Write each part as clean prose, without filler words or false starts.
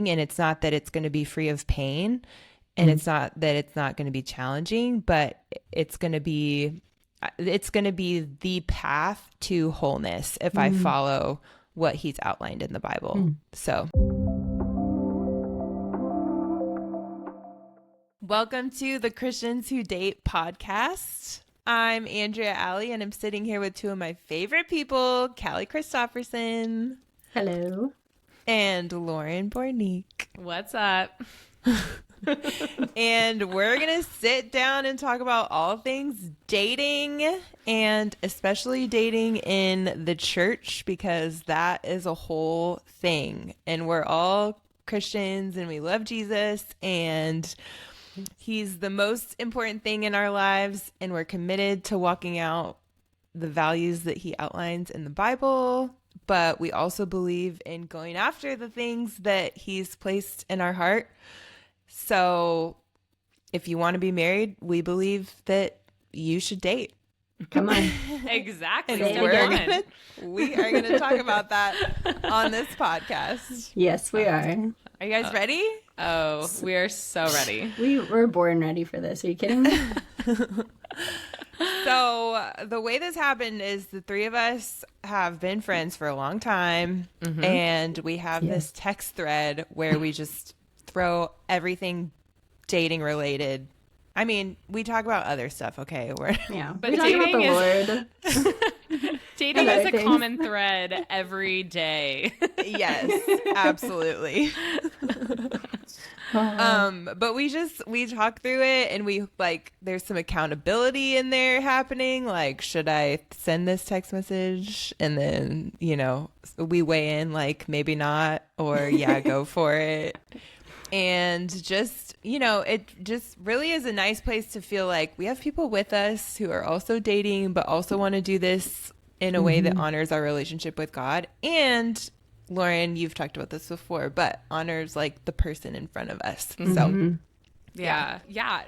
and it's not that it's going to be free of pain, and it's not that it's not going to be challenging, but it's going to be the path to wholeness if I follow what he's outlined in the Bible. So welcome to the Christians Who Date podcast. I'm Andrea Alley, and I'm sitting here with two of my favorite people, Callie Christopherson. Hello. And Lauren Bornique. What's up? And we're going to sit down and talk about all things dating, and especially dating in the church, because that is a whole thing. And we're all Christians and we love Jesus, and he's the most important thing in our lives, and we're committed to walking out the values that he outlines in the Bible. But we also believe in going after the things that he's placed in our heart. So if you want to be married, we believe that you should date. Come on. Exactly. We are going to talk about that on this podcast. Yes, we are. Are you guys ready? Oh, we are so ready. We were born ready for this. Are you kidding me? So the way this happened is the three of us have been friends for a long time, and we have this text thread where we just throw everything dating related. I mean, we talk about other stuff, okay? But we talk about the Lord. Dating is a common thread every day. Yes, absolutely. But we talk through it, and we there's some accountability in there happening. Like, should I send this text message? And then, we weigh in, maybe not, or yeah, go for it. And just, it just really is a nice place to feel like we have people with us who are also dating, but also want to do this in a way that honors our relationship with God. And Lauren, you've talked about this before, but honors the person in front of us. So Yeah.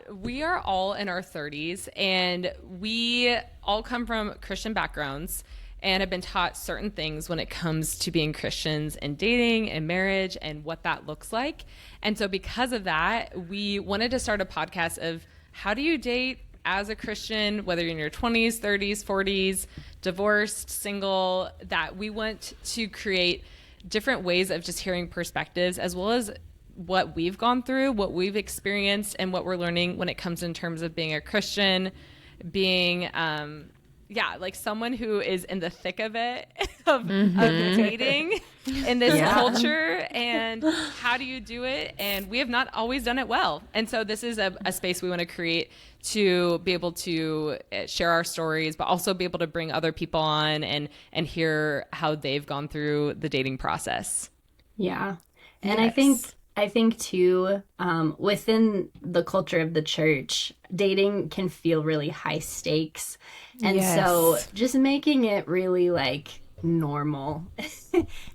We are all in our 30s, and we all come from Christian backgrounds and have been taught certain things when it comes to being Christians and dating and marriage and what that looks like. And so because of that, we wanted to start a podcast of how do you date as a Christian, whether you're in your 20s, 30s, 40s, divorced, single, that we want to create different ways of just hearing perspectives, as well as what we've gone through, what we've experienced, and what we're learning when it comes in terms of being a Christian, being someone who is in the thick of it, of dating in this culture, and how do you do it? And we have not always done it well. And so this is a space we want to create to be able to share our stories, but also be able to bring other people on and hear how they've gone through the dating process. Yeah. And I think too, within the culture of the church, dating can feel really high stakes. And so just making it really normal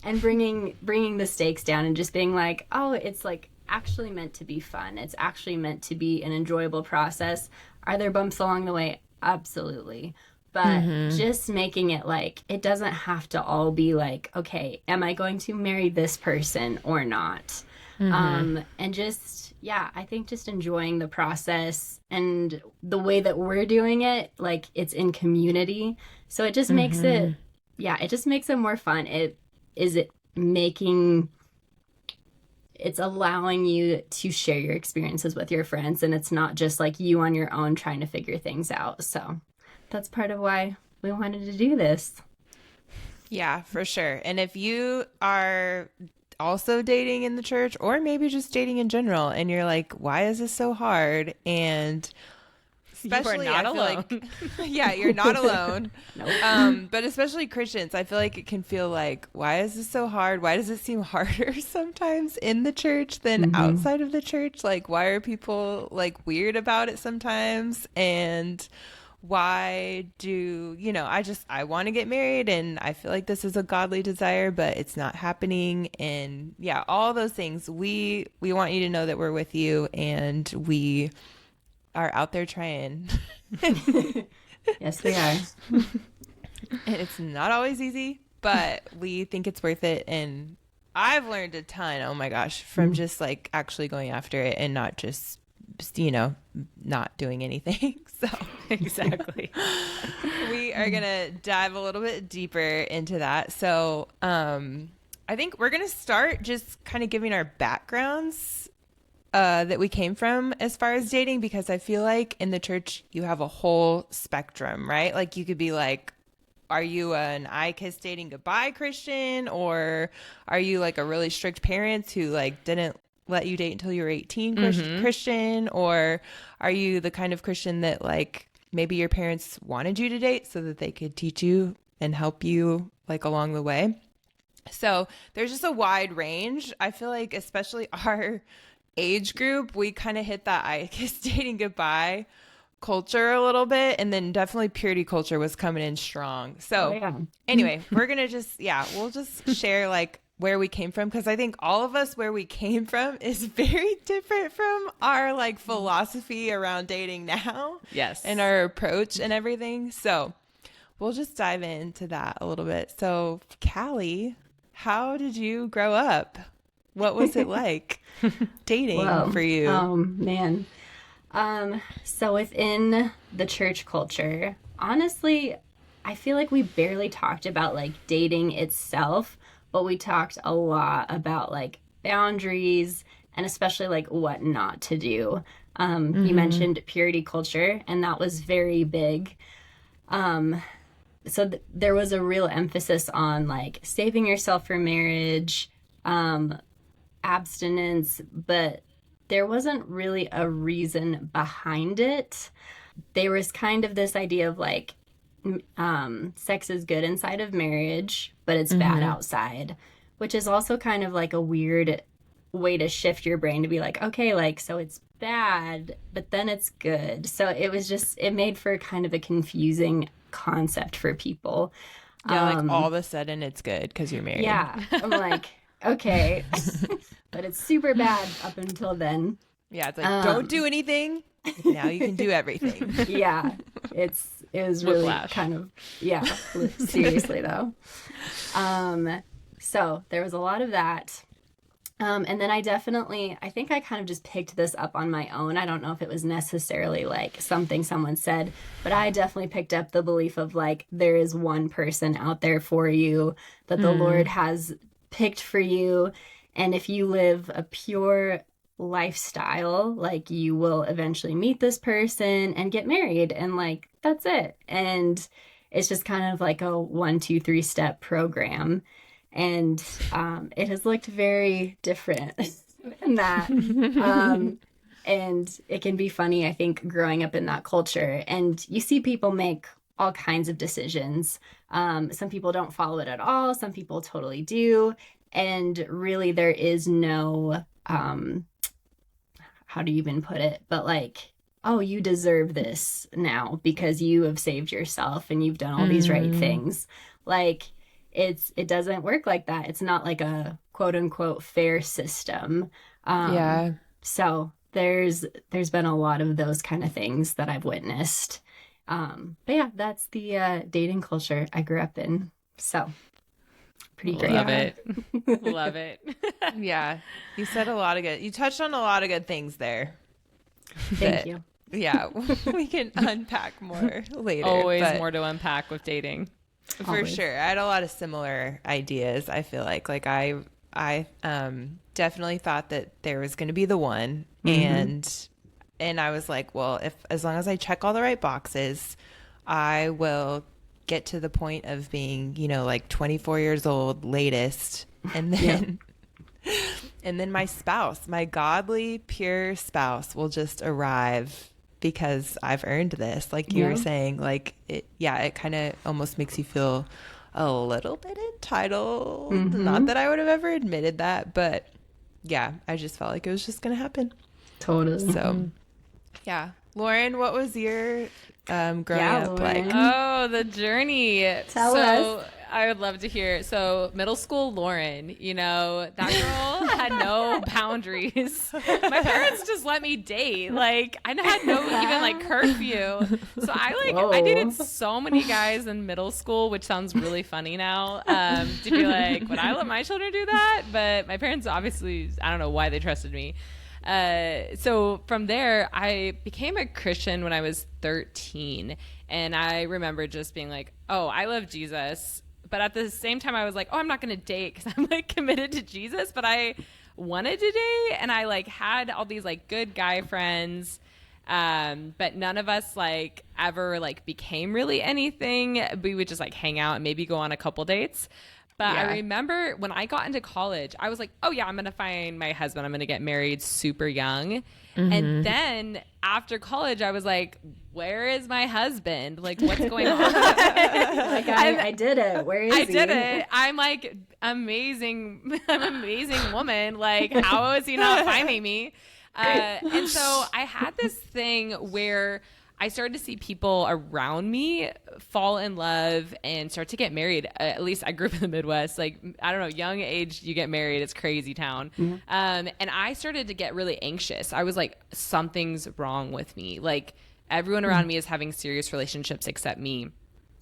and bringing the stakes down and just being it's actually meant to be fun. It's actually meant to be an enjoyable process. Are there bumps along the way? Absolutely. But just making it it doesn't have to all be okay, am I going to marry this person or not? And just, I think just enjoying the process and the way that we're doing it, it's in community. So it just makes it, it just makes it more fun. It's allowing you to share your experiences with your friends, and it's not just you on your own trying to figure things out. So that's part of why we wanted to do this. Yeah, for sure. And if you are also dating in the church, or maybe just dating in general, and you're why is this so hard? And especially, you are not alone. You're not alone. Nope. But especially Christians, I feel it can feel why is this so hard? Why does it seem harder sometimes in the church than outside of the church? Why are people weird about it sometimes? And why do I want to get married, and I feel this is a godly desire, but it's not happening. And all those things, we want you to know that we're with you, and we are out there trying. Yes, we are. And it's not always easy, but we think it's worth it. And I've learned a ton, oh my gosh, from just like actually going after it and not just, not doing anything. So Exactly. we are going to dive a little bit deeper into that. So I think we're going to start just kind of giving our backgrounds that we came from as far as dating, because I feel like in the church you have a whole spectrum, right? Like you could be like, are you an I kiss dating goodbye Christian, or are you like a really strict parents who like didn't let you date until you were 18 Christian, or are you the kind of Christian that like maybe your parents wanted you to date so that they could teach you and help you like along the way? So there's just a wide range. I feel like especially our age group, we kind of hit that I kiss dating goodbye culture a little bit, and then definitely purity culture was coming in strong. So anyway, we're gonna just we'll just share like where we came from, because I think all of us where we came from is very different from our like philosophy around dating now. Yes. And our approach and everything. So we'll just dive into that a little bit. So Callie, how did you grow up? What was it like dating for you? Man. So within the church culture, honestly, I feel like we barely talked about like dating itself, but we talked a lot about like boundaries and especially like what not to do. You mentioned purity culture, and that was very big. So there was a real emphasis on like saving yourself for marriage, abstinence, but there wasn't really a reason behind it. There was kind of this idea of like, sex is good inside of marriage, but it's bad outside, which is also kind of like a weird way to shift your brain to be like, okay, like, so it's bad, but then it's good. So it was just, it made for kind of a confusing concept for people. Yeah, like all of a sudden it's good because you're married. Yeah. I'm like, okay. But it's super bad up until then. Yeah, it's like, don't do anything. Now you can do everything. Yeah. It was really Whiplash. kind of, seriously though. So there was a lot of that. And then I think I kind of just picked this up on my own. I don't know if it was necessarily like something someone said, but I definitely picked up the belief of like, there is one person out there for you that the Lord has picked for you. And if you live a pure lifestyle, like you will eventually meet this person and get married, and like, that's it. And it's just kind of like a 1, 2, 3 step program. And it has looked very different than that. And it can be funny, I think, growing up in that culture. And you see people make all kinds of decisions. Some people don't follow it at all. Some people totally do. And really, there is no, how do you even put it? But like, oh, you deserve this now because you have saved yourself and you've done all these right things. Like, it doesn't work like that. It's not like a quote unquote fair system. So there's been a lot of those kind of things that I've witnessed. But yeah, that's the dating culture I grew up in. So pretty great. Love it. Love it. Yeah. You said you touched on a lot of good things there. Thank you. Yeah. We can unpack more later. Always more to unpack with dating. For Always. sure. I had a lot of similar ideas. I feel like I definitely thought that there was going to be the one, and I was like, well, as long as I check all the right boxes, I will get to the point of being, like 24 years old latest, and then and then my spouse, my godly pure spouse, will just arrive because I've earned this. Like you were saying, like it kind of almost makes you feel a little bit entitled. Not that I would have ever admitted that, but yeah, I just felt like it was just going to happen. Totally. So yeah. Lauren, what was your growing up like? Lauren. Oh, the journey. Tell us. I would love to hear. So middle school Lauren, that girl had no boundaries. My parents just let me date. Like I had no even like curfew. So I dated so many guys in middle school, which sounds really funny now. To be like, would I let my children do that? But my parents obviously, I don't know why they trusted me. So from there, I became a Christian when I was 13. And I remember just being like, oh, I love Jesus. But at the same time, I was like, oh, I'm not going to date because I'm like committed to Jesus. But I wanted to date. And I like had all these like good guy friends. But none of us like ever like became really anything. We would just like hang out and maybe go on a couple dates. But I remember when I got into college, I was like, oh, yeah, I'm going to find my husband. I'm going to get married super young. And then after college, I was like, where is my husband? Like, what's going on? Like, I did it. Where is he? I did it. I'm like amazing. I'm an amazing woman. Like, how is he not finding me? And so I had this thing where I started to see people around me fall in love and start to get married. At least I grew up in the Midwest. Like, I don't know, young age, you get married. It's crazy town. And I started to get really anxious. I was like, something's wrong with me. Like, everyone around me is having serious relationships except me.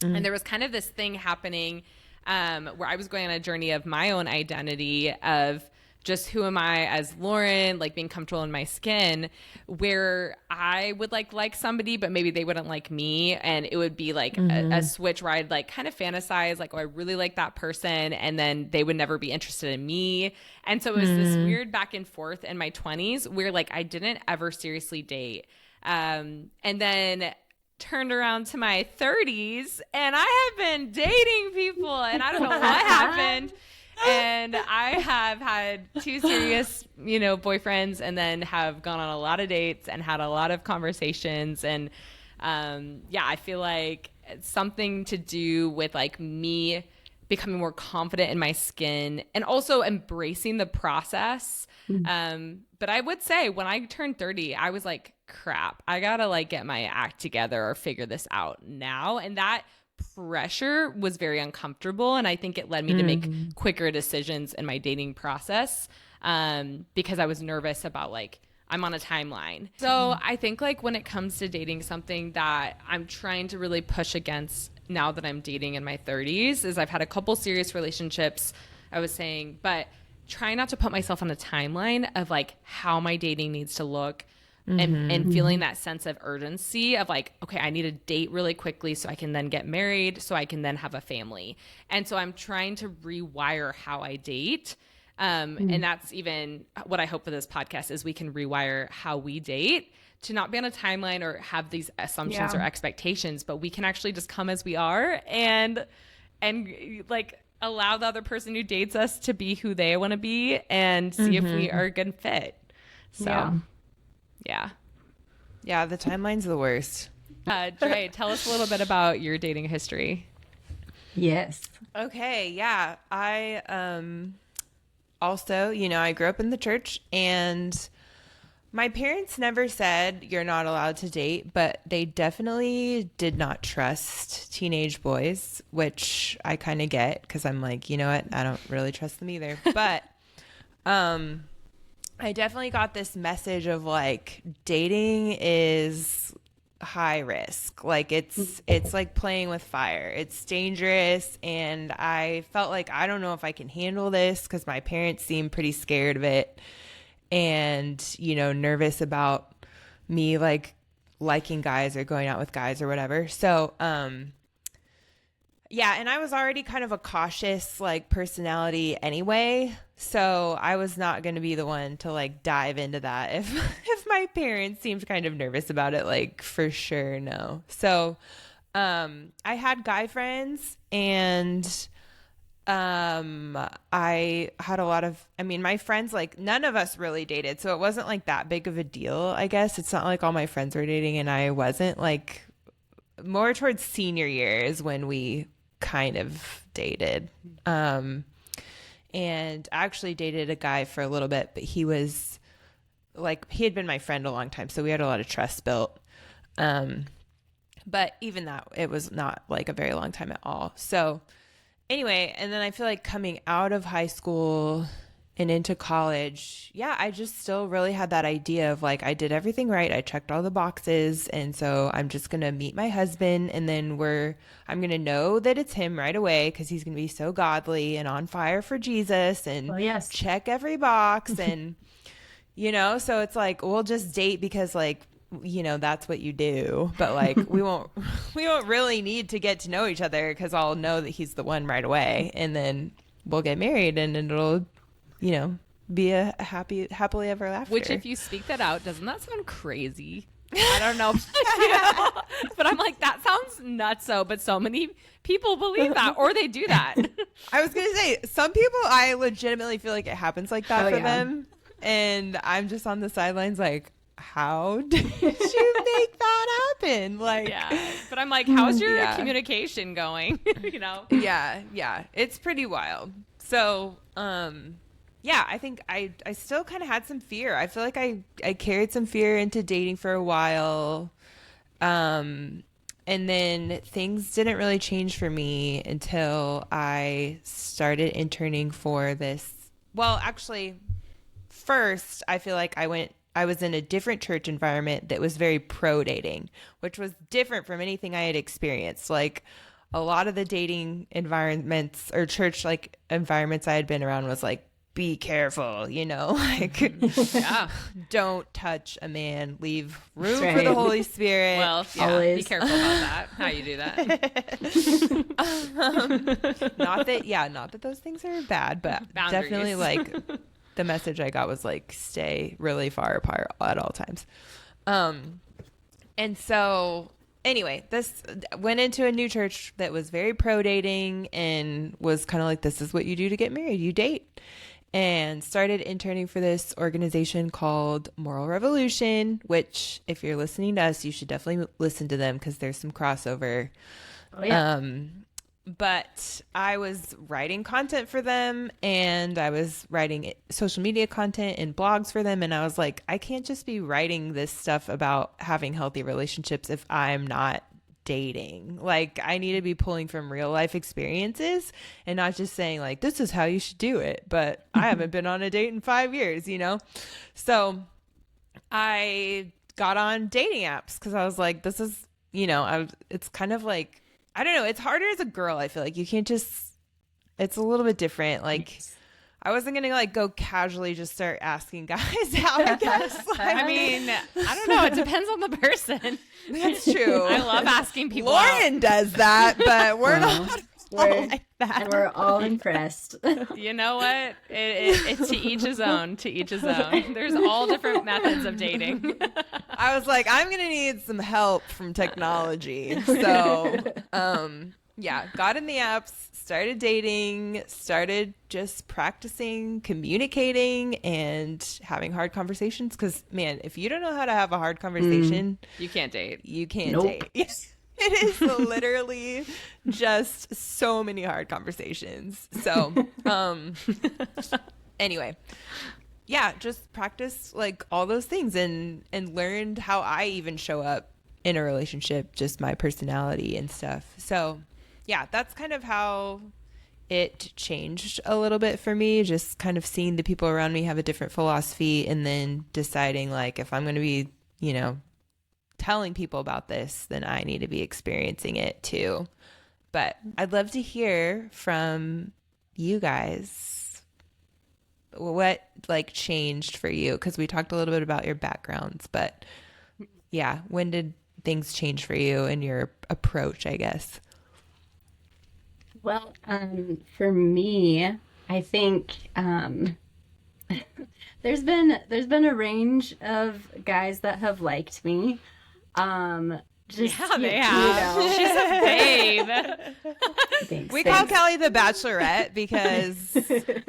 And there was kind of this thing happening where I was going on a journey of my own identity of just who am I as Lauren, like being comfortable in my skin, where I would like somebody, but maybe they wouldn't like me. And it would be like a switch where I'd like kind of fantasize like, oh, I really like that person. And then they would never be interested in me. And so it was this weird back and forth in my 20s where like I didn't ever seriously date. And then turned around to my 30s and I have been dating people and I don't know what happened. And I have had 2 serious, boyfriends and then have gone on a lot of dates and had a lot of conversations. And I feel like it's something to do with like me becoming more confident in my skin and also embracing the process. But I would say when I turned 30, I was like, crap, I gotta like get my act together or figure this out now. And that pressure was very uncomfortable, and I think it led me to make quicker decisions in my dating process because I was nervous about like I'm on a timeline. So I think like when it comes to dating, something that I'm trying to really push against now that I'm dating in my 30s is I've had a couple serious relationships, I was saying, but trying not to put myself on a timeline of like how my dating needs to look. And feeling that sense of urgency of like, okay, I need to date really quickly so I can then get married, so I can then have a family. And so I'm trying to rewire how I date. And that's even what I hope for this podcast is we can rewire how we date to not be on a timeline or have these assumptions or expectations, but we can actually just come as we are and like allow the other person who dates us to be who they want to be and see if we are a good fit. So Yeah, the timeline's the worst. Dre, tell us a little bit about your dating history. Yes. Okay, yeah. I also, I grew up in the church and my parents never said you're not allowed to date, but they definitely did not trust teenage boys, which I kind of get because I'm like, you know what? I don't really trust them either. But I definitely got this message of like dating is high risk. Like it's like playing with fire. It's dangerous. And I felt like I don't know if I can handle this because my parents seemed pretty scared of it and, nervous about me like liking guys or going out with guys or whatever. So, yeah, and I was already kind of a cautious like personality anyway, so I was not going to be the one to like dive into that if my parents seemed kind of nervous about it, like for sure no. So I had guy friends and I had a lot of, my friends, like none of us really dated, so it wasn't like that big of a deal, I guess. It's not like all my friends were dating and I wasn't. Like more towards senior year is when we kind of dated. And I actually dated a guy for a little bit, but he was like, he had been my friend a long time, so we had a lot of trust built. But even that, it was not like a very long time at all. So anyway, and then I feel like coming out of high school and into college, yeah, I just still really had that idea of like, I did everything right. I checked all the boxes. And so I'm just going to meet my husband, and then I'm going to know that it's him right away because he's going to be so godly and on fire for Jesus and check every box. And, so it's like, we'll just date because like, that's what you do. But like, we won't really need to get to know each other because I'll know that he's the one right away. And then we'll get married, and it'll, be a happily ever after. Which, if you speak that out, doesn't that sound crazy? I don't know. But I'm like, that sounds nutso. But so many people believe that, or they do that. I was going to say, some people, I legitimately feel like it happens like that for them. And I'm just on the sidelines like, how did you make that happen? Like, yeah. But I'm like, how's your communication going? Yeah. It's pretty wild. So, I think I still kind of had some fear. I feel like I carried some fear into dating for a while. And then things didn't really change for me until I started interning for this. Well, actually, first, I feel like I was in a different church environment that was very pro dating, which was different from anything I had experienced. Like, a lot of the dating environments or church like environments I had been around was like, be careful, like don't touch a man, leave room for the Holy Spirit. Well, always. Be careful about that, how you do that. Not that those things are bad, but Boundaries. Definitely like the message I got was like, stay really far apart at all times. And so anyway, this went into a new church that was very pro dating and was kind of like, this is what you do to get married. You date. And started interning for this organization called Moral Revolution, which if you're listening to us, you should definitely listen to them because there's some crossover. Oh, yeah. But I was writing content for them, and I was writing social media content and blogs for them. And I was like, I can't just be writing this stuff about having healthy relationships if I'm not dating. Like, I need to be pulling from real life experiences and not just saying like, this is how you should do it. But I haven't been on a date in 5 years, So I got on dating apps because I was like, this is, it's kind of like, I don't know. It's harder as a girl. I feel like you can't just, it's a little bit different. Like, I wasn't going to like go casually just start asking guys out, I guess. Like, I mean, I don't know. It depends on the person. That's true. I love asking people Lauren out. does that, but we're not We're, like that. and we're all impressed. You know what? It's to each his own. To each his own. There's all different methods of dating. I was like, I'm going to need some help from technology. So, got in the apps, started dating, started just practicing communicating and having hard conversations. Because, man, if you don't know how to have a hard conversation, You can't date. you can't Nope. date. Yes. It is literally just so many hard conversations. So, anyway, just practice like all those things and learned how I even show up in a relationship, just my personality and stuff. So, that's kind of how it changed a little bit for me, just kind of seeing the people around me have a different philosophy and then deciding like, if I'm going to be, telling people about this, then I need to be experiencing it too. But I'd love to hear from you guys what like changed for you, because we talked a little bit about your backgrounds, but when did things change for you and your approach, I guess? Well, for me, I think there's been a range of guys that have liked me. Just they have. She's a babe. Thanks, We call Kelly the Bachelorette because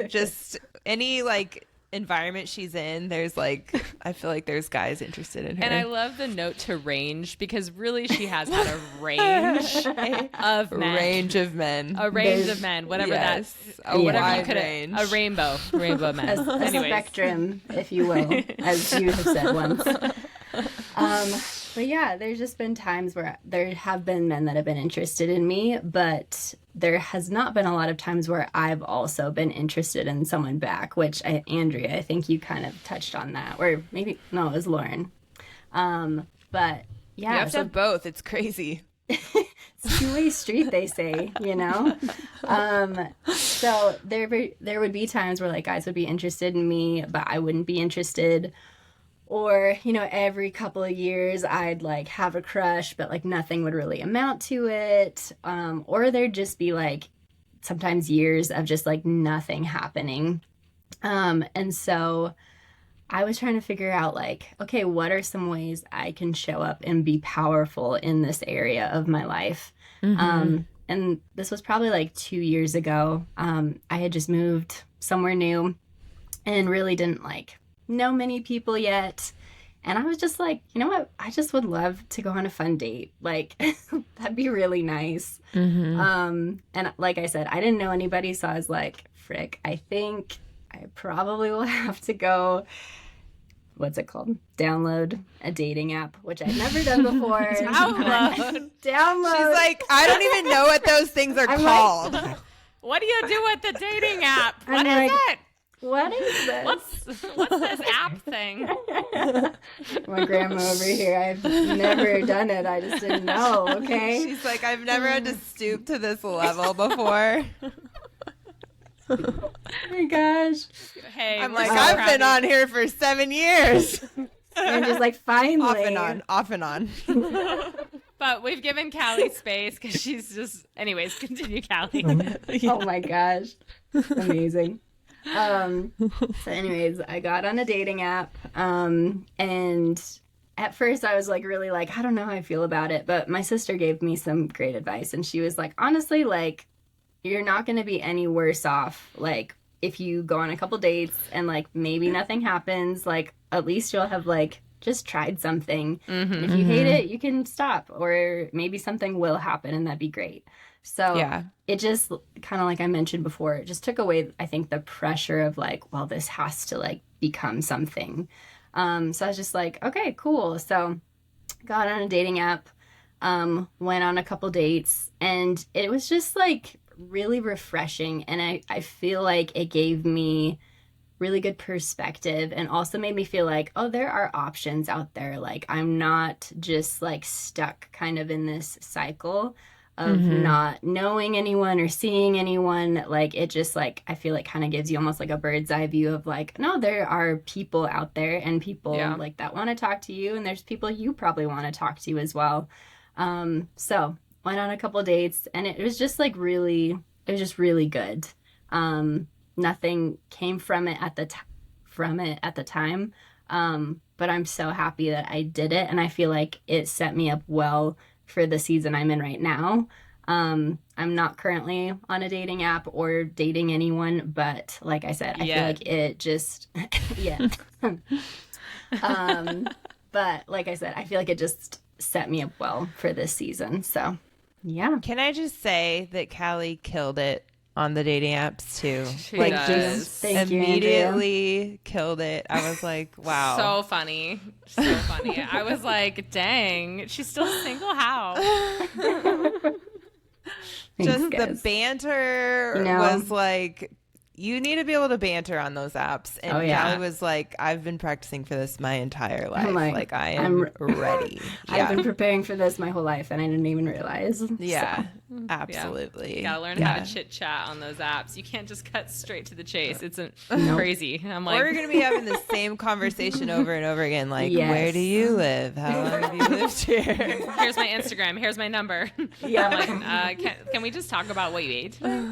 just any like environment she's in, there's like, I feel like there's guys interested in her. And I love the note to range, because really she has had a range of men. A range of men. Whatever Yes, that, a whatever you wide could, range. a rainbow men. a Anyways. spectrum, if you will, as you have said once. But there's just been times where there have been men that have been interested in me, but there has not been a lot of times where I've also been interested in someone back, which Andrea, I think you kind of touched on that, or maybe, no, it was Lauren. But yeah. You have to have both. It's crazy. It's a two-way street, they say, you know? So there would be times where like guys would be interested in me, but I wouldn't be interested. Or, you know, every couple of years I'd like have a crush, but like nothing would really amount to it. Or there'd just be like sometimes years of just like nothing happening. And so I was trying to figure out like, okay, what are some ways I can show up and be powerful in this area of my life? And this was probably like 2 years ago. I had just moved somewhere new and really didn't like know many people yet. And I was just like, you know what? I just would love to go on a fun date. Like, that'd be really nice. And like I said, I didn't know anybody. So I was like, frick, I think I probably will have to go, what's it called? Download a dating app, which I've never done before. Download. She's like, I don't even know what those things are called. Like, what do you do with the dating app? What is like, it? What is this? What's this app thing? My grandma over here, I've never done it. I just didn't know, okay? She's like, I've never had to stoop to this level before. Oh my gosh. Hey, I'm like, I've been on here for 7 years. I'm just like, finally. Off and on. But we've given Callie space because she's just... Anyways, continue, Callie. Oh my gosh. Amazing. So anyways, I got on a dating app, and at first I was like really like, I don't know how I feel about it, but my sister gave me some great advice, and she was like, honestly, like, you're not going to be any worse off, like, if you go on a couple dates and like maybe nothing happens, like at least you'll have like just tried something. And if you hate it, you can stop, or maybe something will happen and that'd be great. So yeah, it just kind of like I mentioned before, it just took away, I think, the pressure of like, well, this has to like become something. So I was just like, okay, cool. So got on a dating app, went on a couple dates, and it was just like really refreshing. And I feel like it gave me really good perspective and also made me feel like, oh, there are options out there. Like I'm not just like stuck kind of in this cycle of not knowing anyone or seeing anyone. Like it just like, I feel like kind of gives you almost like a bird's eye view of like, no, there are people out there and people like that want to talk to you, and there's people you probably want to talk to as well. So went on a couple dates, and it was just like really, it was just really good. Nothing came from it at the time. But I'm so happy that I did it, and I feel like it set me up well for the season I'm in right now. I'm not currently on a dating app or dating anyone, but like I said, I feel like it just but like I said, I feel like it just set me up well for this season. So yeah. Can I just say that Callie killed it on the dating apps too? She like does. just Thank you, immediately killed it. I was like, wow. So funny. So funny. I was like, dang, she's still single. How? Just Thanks, the guys. banter was like, you need to be able to banter on those apps. And Callie was like, I've been practicing for this my entire life. Like I am ready. I've been preparing for this my whole life, and I didn't even realize. Yeah, So. absolutely. You gotta learn how to chit chat on those apps. You can't just cut straight to the chase. It's crazy. I'm like, we're gonna be having the same conversation over and over again. Like, where do you live? How long have you lived here? Here's my Instagram. Here's my number. Yeah. I'm like, can we just talk about what you ate today?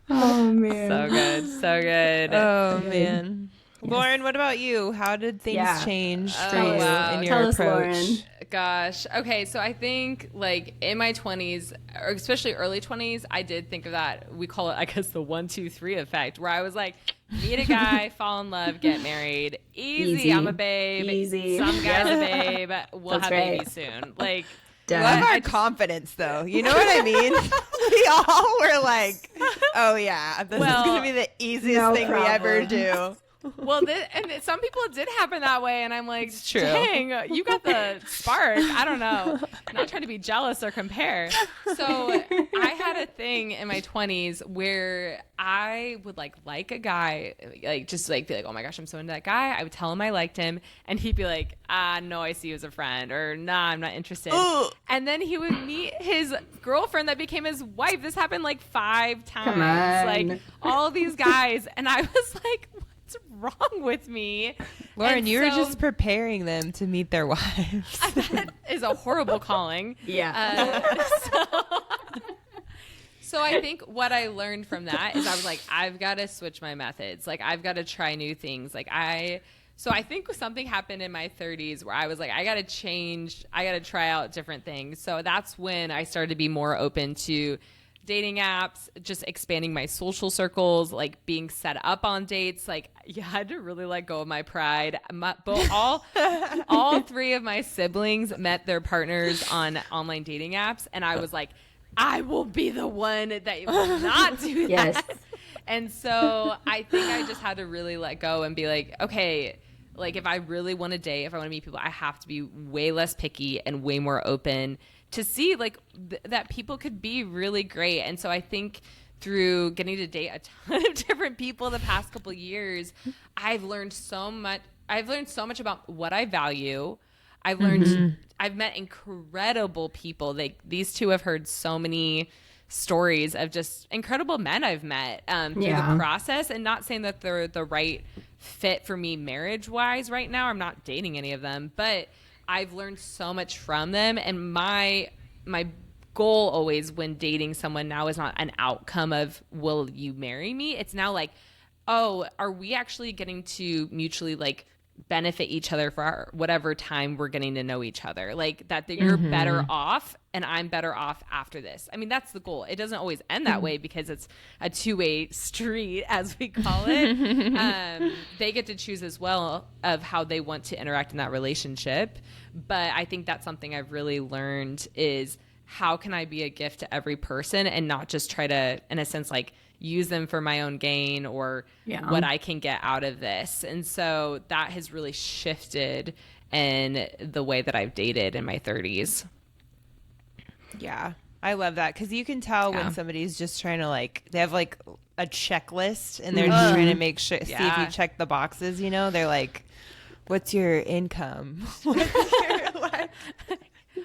Oh man. So good. So good. Oh man. Lauren, what about you? How did things change for you in your Tell us, approach? Lauren. Gosh. Okay. So I think like in my 20s, or especially early 20s, I did think of that. We call it, I guess, the 1, 2, 3 effect, where I was like, meet a guy, fall in love, get married. Easy. I'm a babe. Easy. Some guy's a babe. We'll That's have right. babies soon. Like, Love our confidence, though. You know what I mean? We all were like, "Oh yeah, this is going to be the easiest thing we ever do." Well, some people it did happen that way, and I'm like, true. dang, you got the spark. I don't know. I'm not trying to be jealous or compare. So I had a thing in my 20s where I would like a guy, like just like be like, oh my gosh, I'm so into that guy. I would tell him I liked him, and he'd be like, no, I see you as a friend, or nah, I'm not interested. And then he would meet his girlfriend that became his wife. This happened like 5 times. Come on. Like all these guys, and I was like, what's wrong with me? Lauren, And you were so- just preparing them to meet their wives. that is a horrible calling. Yeah. So I think what I learned from that is I was like, I've got to switch my methods. Like, I've got to try new things. So I think something happened in my 30s where I was like, I got to change. I got to try out different things. So that's when I started to be more open to dating apps, just expanding my social circles, like being set up on dates. Like, you had to really let go of my pride. All 3 of my siblings met their partners on online dating apps, and I was like, I will be the one that will not do that. Yes. And so I think I just had to really let go and be like, okay, like if I really want to date, if I want to meet people, I have to be way less picky and way more open to see like that people could be really great. And so I think through getting to date a ton of different people the past couple years, I've learned so much. I've learned so much about what I value. I've learned, I've met incredible people. These 2 have heard so many stories of just incredible men I've met through the process, and not saying that they're the right fit for me marriage wise right now. I'm not dating any of them, but I've learned so much from them. And my goal always when dating someone now is not an outcome of, will you marry me? It's now like, oh, are we actually getting to mutually like benefit each other for whatever time we're getting to know each other, like that you're better off and I'm better off after this. I mean, that's the goal. It doesn't always end that way because it's a 2-way street, as we call it. They get to choose as well of how they want to interact in that relationship. But I think that's something I've really learned is, how can I be a gift to every person and not just try to, in a sense, like use them for my own gain or what I can get out of this. And so that has really shifted in the way that I've dated in my 30s. Yeah, I love that, because you can tell when somebody's just trying to like, they have like a checklist and they're just trying to make sure, see if you check the boxes, you know, they're like, what's your income? What's your life?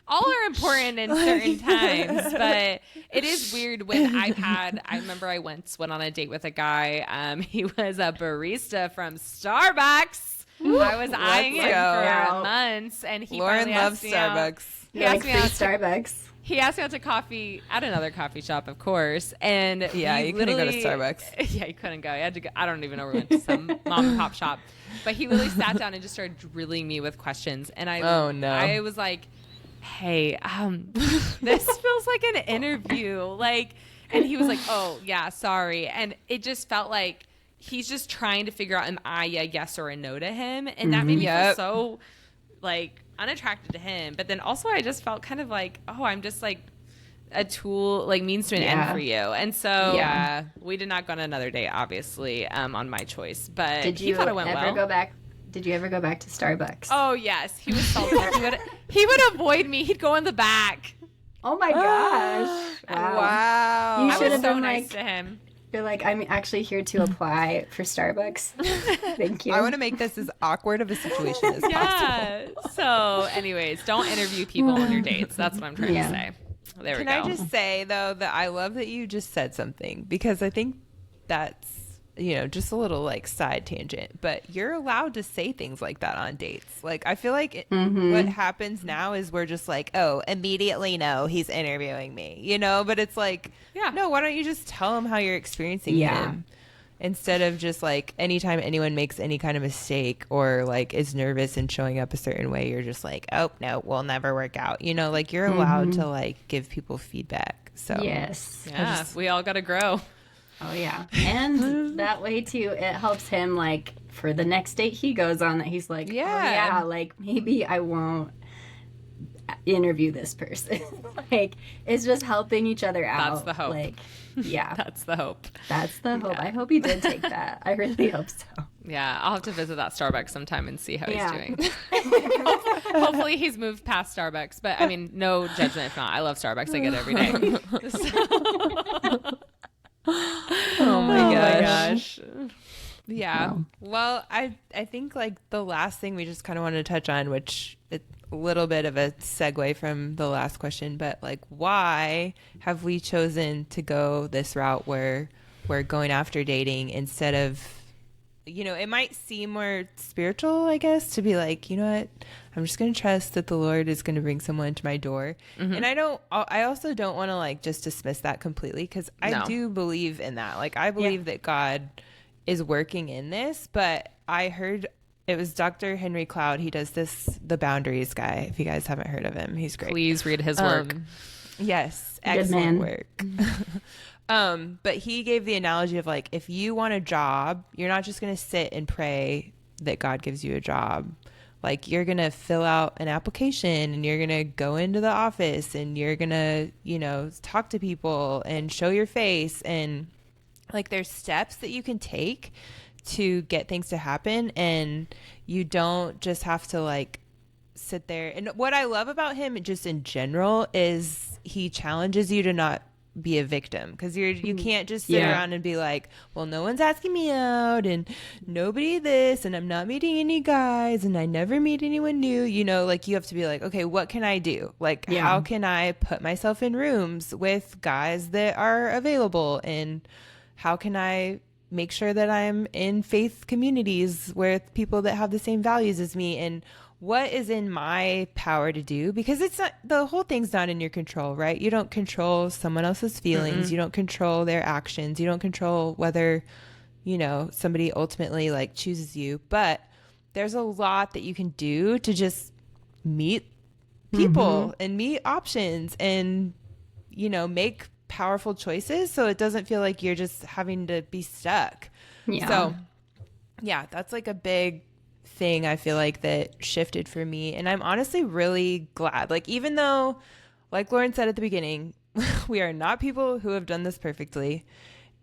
All are important in certain times, but it is weird when I remember I once went on a date with a guy. He was a barista from Starbucks. I was eyeing him for months, and he Lauren loves asked me out. Starbucks. He asked me out to Starbucks. He asked me out to coffee at another coffee shop, of course. And yeah, you couldn't go to Starbucks. Yeah, you couldn't go. You had to go. I don't even know where we went to some mom and pop shop. But he literally sat down and just started drilling me with questions. And I was like, hey, this feels like an interview. Like, and he was like, oh yeah, sorry. And it just felt like he's just trying to figure out, am I a yes or a no to him? And that made me feel so like unattracted to him. But then also I just felt kind of like, oh, I'm just like a tool, like means to an end for you. And so we did not go on another date, obviously, on my choice. But he thought it went well. Did you ever go back to Starbucks? Oh yes, he was salty. he would avoid me. He'd go in the back. Oh my gosh! Wow. You I should was have so been nice like, to him. you're like, I'm actually here to apply for Starbucks. Thank you. I want to make this as awkward of a situation as possible. Yeah. So, anyways, don't interview people on your dates. That's what I'm trying to say. There we go. Can I just say, though, that I love that you just said something, because I think that's, you know, just a little like side tangent, but you're allowed to say things like that on dates. Like, I feel like what happens now is we're just like, oh, immediately no, he's interviewing me, you know, but it's like, no, why don't you just tell him how you're experiencing him? Instead of just like anytime anyone makes any kind of mistake or like is nervous and showing up a certain way, you're just like, oh no, we'll never work out. You know, like you're allowed to like give people feedback. So yes, we all got to grow. Oh yeah, and that way too, it helps him like for the next date he goes on that he's like, like maybe I won't interview this person. Like, it's just helping each other out. That's the hope. Like, yeah. That's the hope. That's the hope. I hope he did take that. I really hope so. Yeah, I'll have to visit that Starbucks sometime and see how he's Yeah. doing. Hopefully he's moved past Starbucks, but I mean, no judgment if not. I love Starbucks. I get it every day. Oh my gosh. Yeah. Wow. Well, I think like the last thing we just kind of wanted to touch on, which it's a little bit of a segue from the last question, but like, why have we chosen to go this route where we're going after dating instead of, you know, it might seem more spiritual, I guess, to be like, you know what, I'm just going to trust that the Lord is going to bring someone to my door. And I also don't want to like just dismiss that completely, because I do believe in that. Like, I believe that God is working in this, but I heard it was Dr. Henry Cloud. He does this, The Boundaries guy. If you guys haven't heard of him, he's great. Please read his work. Yes. Good Excellent man. work. But he gave the analogy of like, if you want a job, you're not just going to sit and pray that God gives you a job. Like, you're going to fill out an application and you're going to go into the office and you're going to, you know, talk to people and show your face. And like, there's steps that you can take to get things to happen. And you don't just have to like sit there. And what I love about him just in general is he challenges you to not be a victim, because you can't just sit around and be like, well, no one's asking me out and nobody this and I'm not meeting any guys and I never meet anyone new, you know. Like, you have to be like, okay, what can I do? Like, how can I put myself in rooms with guys that are available, and how can I make sure that I'm in faith communities with people that have the same values as me, and what is in my power to do? Because it's not, the whole thing's not in your control, right? You don't control someone else's feelings. You don't control their actions. You don't control whether, you know, somebody ultimately like chooses you, but there's a lot that you can do to just meet people and meet options and, you know, make powerful choices, so it doesn't feel like you're just having to be stuck. So yeah, that's like a big thing I feel like that shifted for me. And I'm honestly really glad, like, even though, like Lauren said at the beginning, we are not people who have done this perfectly.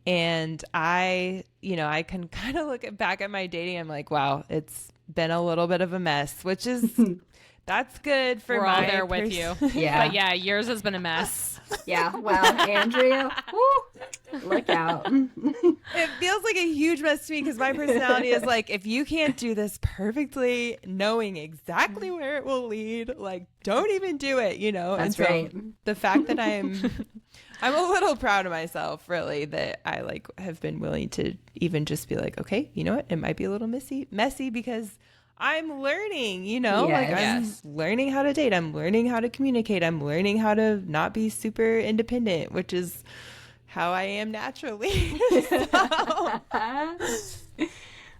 And I, you know, I can kind of look back at my dating, I'm like, wow, it's been a little bit of a mess, which is that's good for We're my all there with you. Yeah. But yeah, yours has been a mess. Yeah. Well, Andrea, woo, look out. It feels like a huge mess to me, because my personality is like, if you can't do this perfectly, knowing exactly where it will lead, like, don't even do it, you know? That's and so right. the fact that I'm a little proud of myself, really, that I like have been willing to even just be like, okay, you know what? It might be a little messy because I'm learning, you know, like I'm learning how to date. I'm learning how to communicate. I'm learning how to not be super independent, which is how I am naturally.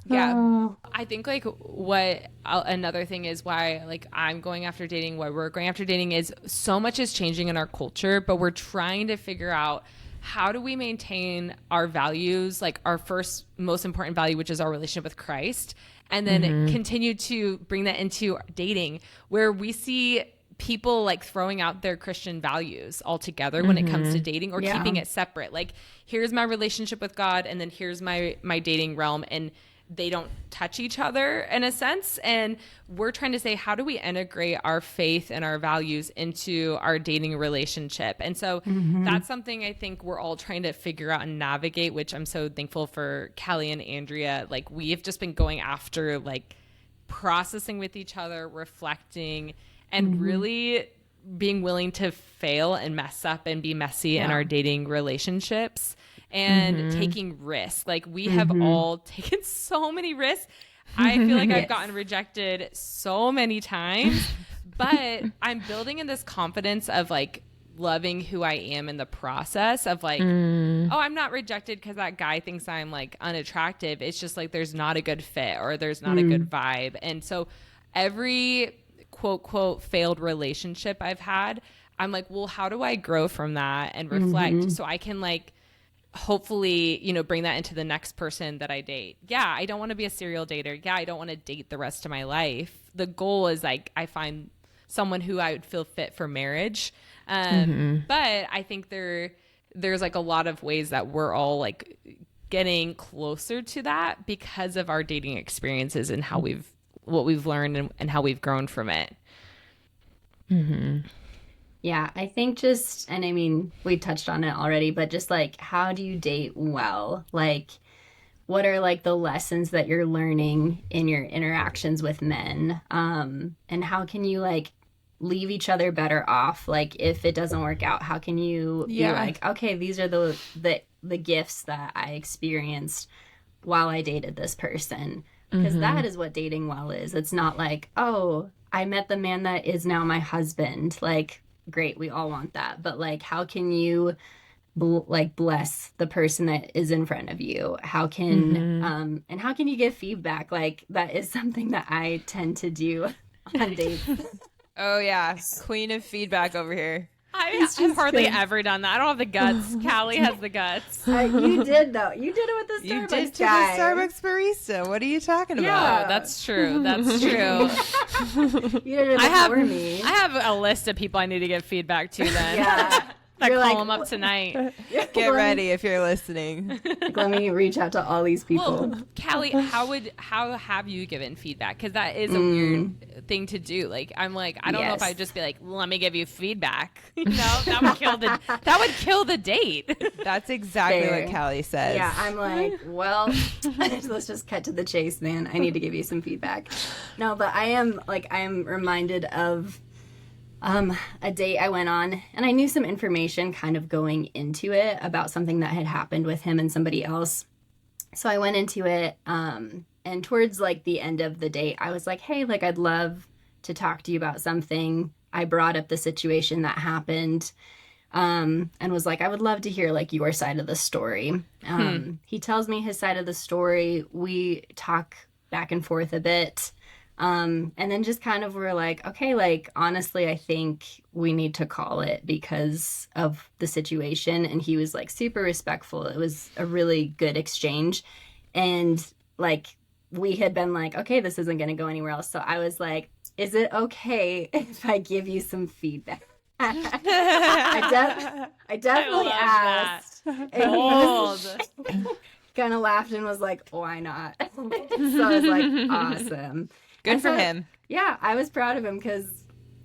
Yeah. Oh. I think like what another thing is why like I'm going after dating, why we're going after dating, is so much is changing in our culture, but we're trying to figure out how do we maintain our values, like our first most important value, which is our relationship with Christ, and then continue to bring that into dating, where we see people like throwing out their Christian values altogether when it comes to dating, or keeping it separate. Like, here's my relationship with God, and then here's my dating realm, and they don't touch each other in a sense. And we're trying to say, how do we integrate our faith and our values into our dating relationship? And so that's something I think we're all trying to figure out and navigate, which I'm so thankful for Callie and Andrea. Like, we've just been going after like processing with each other, reflecting, and really being willing to fail and mess up and be messy in our dating relationships, and taking risks. Like, we have all taken so many risks. I feel like I've gotten rejected so many times, but I'm building in this confidence of like loving who I am in the process of like, oh, I'm not rejected because that guy thinks I'm like unattractive. It's just like there's not a good fit, or there's not a good vibe. And so every quote failed relationship I've had, I'm like, well, how do I grow from that and reflect so I can like hopefully, you know, bring that into the next person that I date. Yeah, I don't want to be a serial dater. Yeah, I don't want to date the rest of my life. The goal is like I find someone who I would feel fit for marriage. But I think there's like a lot of ways that we're all like getting closer to that because of our dating experiences and what we've learned and how we've grown from it. Yeah, I think just, and I mean, we touched on it already, but just like, how do you date well? Like, what are like the lessons that you're learning in your interactions with men? And how can you like leave each other better off? Like, if it doesn't work out, how can you be like, okay, these are the gifts that I experienced while I dated this person? Because that is what dating well is. It's not like, oh, I met the man that is now my husband. Like, great, we all want that. But like, how can you bless the person that is in front of you? How can and how can you give feedback? Like, that is something that I tend to do on dates. Oh yeah, queen of feedback over here. I've hardly ever done that. I don't have the guts. Callie has the guts. You did though. You did it with the Starbucks You did to guy. the Starbucks barista. What are you talking about? Yeah, that's true. That's true. You did it before me. I have a list of people I need to give feedback to then. Yeah. I You're call like, them up tonight. Get ready if you're listening. Like, let me reach out to all these people. Well, Callie, how have you given feedback? Because that is a weird thing to do. Like, I'm like, I don't know if I'd just be like, let me give you feedback. You know, that would kill the date. That's exactly Fair. what Callie says. Yeah, I'm like, well, let's just cut to the chase, man. I need to give you some feedback. No, but I am reminded of a date I went on, and I knew some information kind of going into it about something that had happened with him and somebody else. So I went into it, and towards like the end of the date, I was like, hey, like, I'd love to talk to you about something. I brought up the situation that happened, and was like, I would love to hear like your side of the story. He tells me his side of the story. We talk back and forth a bit. And then just kind of were like, okay, like, honestly, I think we need to call it because of the situation. And he was like super respectful. It was a really good exchange. And like, we had been like, okay, this isn't going to go anywhere else. So I was like, is it okay if I give you some feedback? I definitely asked. Kind of laughed and was like, why not? So I was like, awesome. Good for him. Yeah, I was proud of him because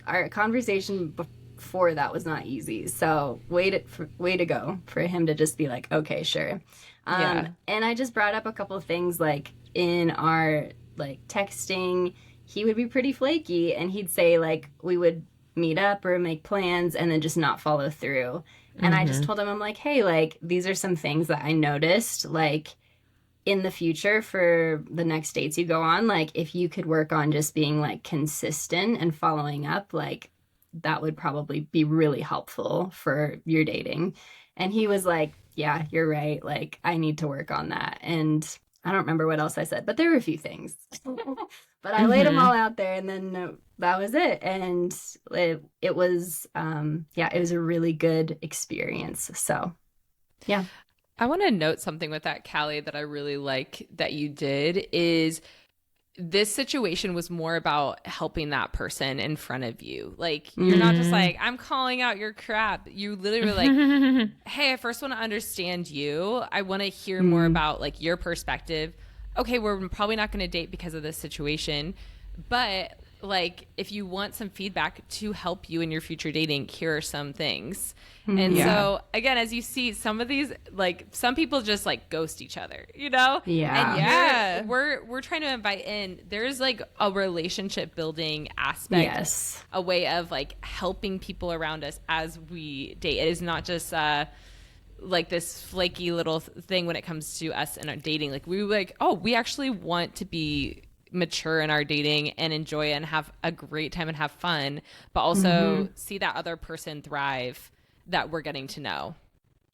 our conversation before that was not easy. So way to go for him to just be like, okay, sure. And I just brought up a couple of things like in our like texting, he would be pretty flaky and he'd say like we would meet up or make plans and then just not follow through. And I just told him, I'm like, hey, like these are some things that I noticed, like in the future for the next dates you go on, like if you could work on just being like consistent and following up, like that would probably be really helpful for your dating. And he was like, yeah, you're right. Like I need to work on that. And I don't remember what else I said, but there were a few things. But I laid them all out there and then that was it. And it was, it was a really good experience. So, yeah. I want to note something with that, Callie, that I really like that you did is this situation was more about helping that person in front of you. Like, you're not just like, I'm calling out your crap. You literally were like, hey, I first want to understand you. I want to hear more about like your perspective. Okay, we're probably not going to date because of this situation, but like if you want some feedback to help you in your future dating, here are some things. And so again, as you see, some of these, like some people just like ghost each other, you know? And we're trying to invite in, there's like a relationship building aspect, a way of like helping people around us as we date. It is not just like this flaky little thing when it comes to us and our dating. Like we were like, oh, we actually want to be mature in our dating and enjoy it and have a great time and have fun, but also see that other person thrive that we're getting to know.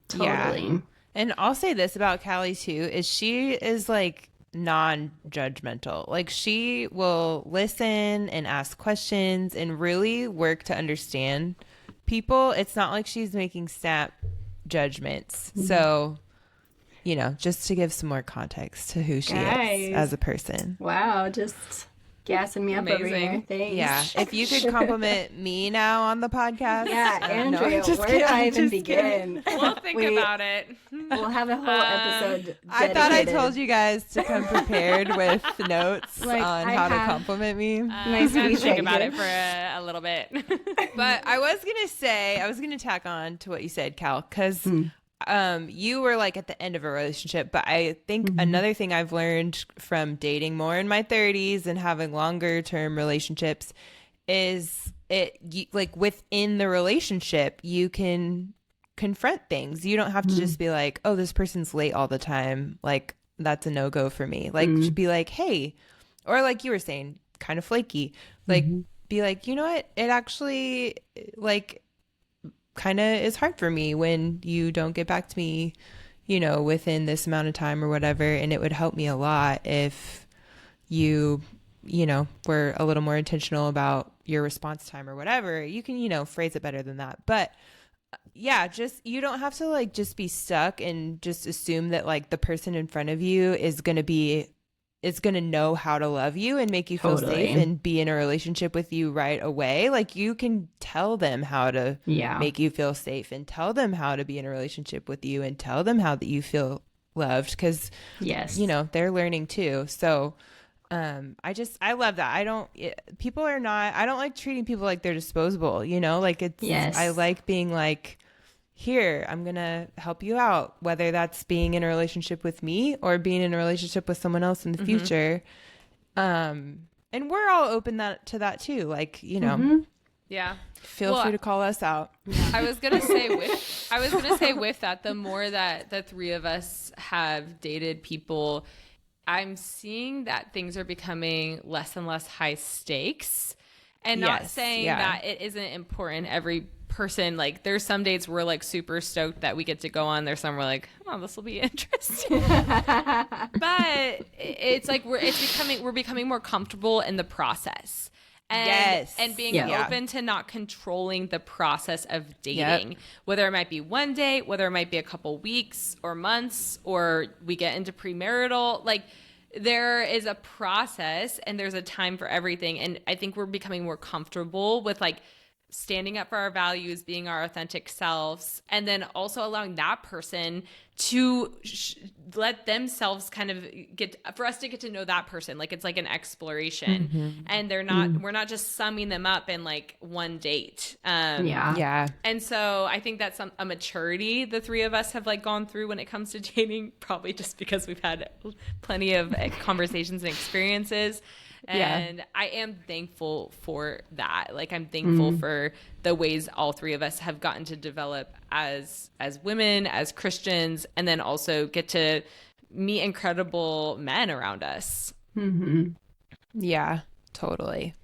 Totally. Yeah. And I'll say this about Callie too, is she is like non-judgmental. Like she will listen and ask questions and really work to understand people. It's not like she's making snap judgments. So, you know, just to give some more context to who she is as a person. Wow, just gassing me up over here. Amazing. Thanks. Yeah, if you could compliment me now on the podcast. Yeah, no, Andrea, I'm just where kidding, do I I'm even just kidding. begin? We'll think about it. We'll have a whole episode. I thought I dedicated. told you guys to come prepared with notes Like, on I how to have- compliment me. Nice I'm gonna to think meet about you. it for a little bit. But I was gonna tack on to what you said, Cal, because you were like at the end of a relationship. But I think another thing I've learned from dating more in my 30s and having longer term relationships is like within the relationship, you can confront things. You don't have to just be like, oh, this person's late all the time. Like, that's a no-go for me. Like, just be like, hey, or like you were saying, kind of flaky. Like, be like, you know what? It actually, like, kind of is hard for me when you don't get back to me, you know, within this amount of time or whatever. And it would help me a lot if you know, were a little more intentional about your response time or whatever. You can, you know, phrase it better than that. But yeah, just, you don't have to like just be stuck and just assume that like the person in front of you is going to know how to love you and make you feel Totally. safe and be in a relationship with you right away. Like, you can tell them how to make you feel safe and tell them how to be in a relationship with you and tell them how that you feel loved, because Yes. you know, they're learning too. So I love that. I don't like treating people like they're disposable, you know, like Yes. I like being like, here, I'm going to help you out, whether that's being in a relationship with me or being in a relationship with someone else in the future. And we're all open to that too. Like, you know, Yeah. feel free to call us out. I was gonna say with that, the more that the three of us have dated people, I'm seeing that things are becoming less and less high stakes. And not Yes, saying yeah. that it isn't important. Every person, like, there's some dates we're like super stoked that we get to go on. There's some we're like, oh, this will be interesting. But it's like we're becoming more comfortable in the process. And, Yes. and being Yeah. open to not controlling the process of dating, whether it might be one date, whether it might be a couple weeks or months, or we get into premarital, like, there is a process and there's a time for everything. And I think we're becoming more comfortable with like standing up for our values, being our authentic selves, and then also allowing that person to let themselves kind of for us to get to know that person. Like, it's like an exploration, and we're not just summing them up in like one date. Yeah. And so I think that's a maturity the three of us have like gone through when it comes to dating, probably just because we've had plenty of conversations and experiences. And I am thankful for that. Like, I'm thankful for the ways all three of us have gotten to develop as women, as Christians, and then also get to meet incredible men around us. Yeah, totally.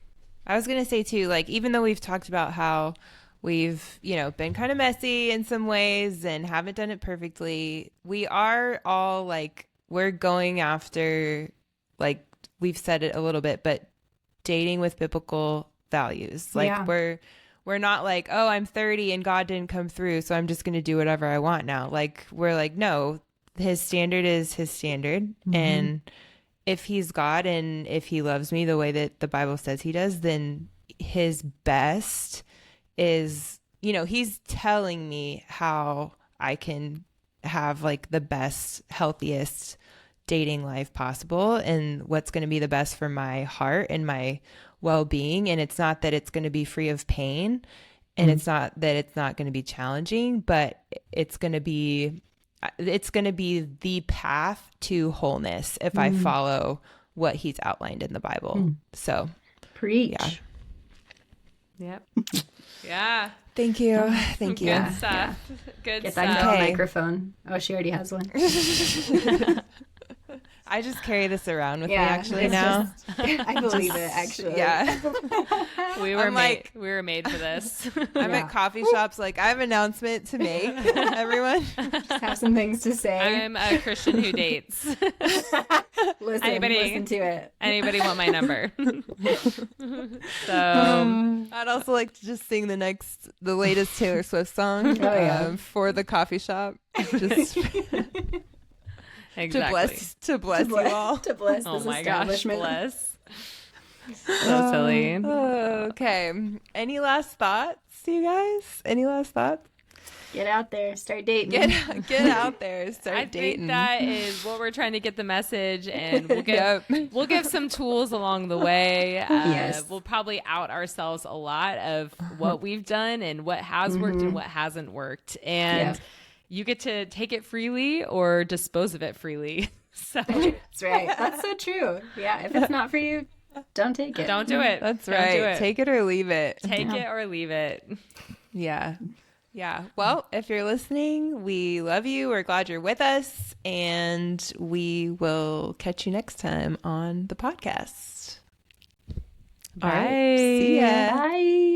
I was going to say too, like, even though we've talked about how we've, you know, been kind of messy in some ways and haven't done it perfectly, we are all like, we're going after, like, we've said it a little bit, but dating with biblical values. Like, we're not like, oh, I'm 30 and God didn't come through, so I'm just going to do whatever I want now. Like, we're like, no, his standard is his standard. And if he's God and if he loves me the way that the Bible says he does, then his best is, you know, he's telling me how I can have like the best, healthiest dating life possible and what's going to be the best for my heart and my well-being. And it's not that it's going to be free of pain, and it's not that it's not going to be challenging, but it's going to be the path to wholeness if I follow what he's outlined in the Bible. So Preach. Yeah. Yep. Yeah. Thank you. Thank you. Good stuff. Good Get stuff. that girl a Okay. microphone. Oh, she already has one. I just carry this around with me Yeah, actually it's now. I believe it, actually. Yeah. We were I'm like- we were made for this. I'm Yeah. at coffee shops like, I have an announcement to make, everyone. Just have some things to say. I'm a Christian who dates. Listen to it. Anybody want my number? So I'd also like to just sing the latest Taylor Swift song for the coffee shop. Just exactly. to bless you all. To bless Oh this my gosh, establishment. bless. So silly. Okay. Any last thoughts, you guys? Any last thoughts? Get out there, start dating. Get out there, start I dating. think that is what we're trying to get the message, and we'll give some tools along the way. Yes. We'll probably out ourselves a lot of what we've done and what has worked and what hasn't worked, and you get to take it freely or dispose of it freely. So That's right. That's so true. Yeah, if it's not for you, don't take it. don't do it. That's Don't right. do it. Take it or leave it. Take it or leave it. Yeah. Yeah. Well, if you're listening, we love you. We're glad you're with us. And we will catch you next time on the podcast. Bye. All right. See ya. Bye.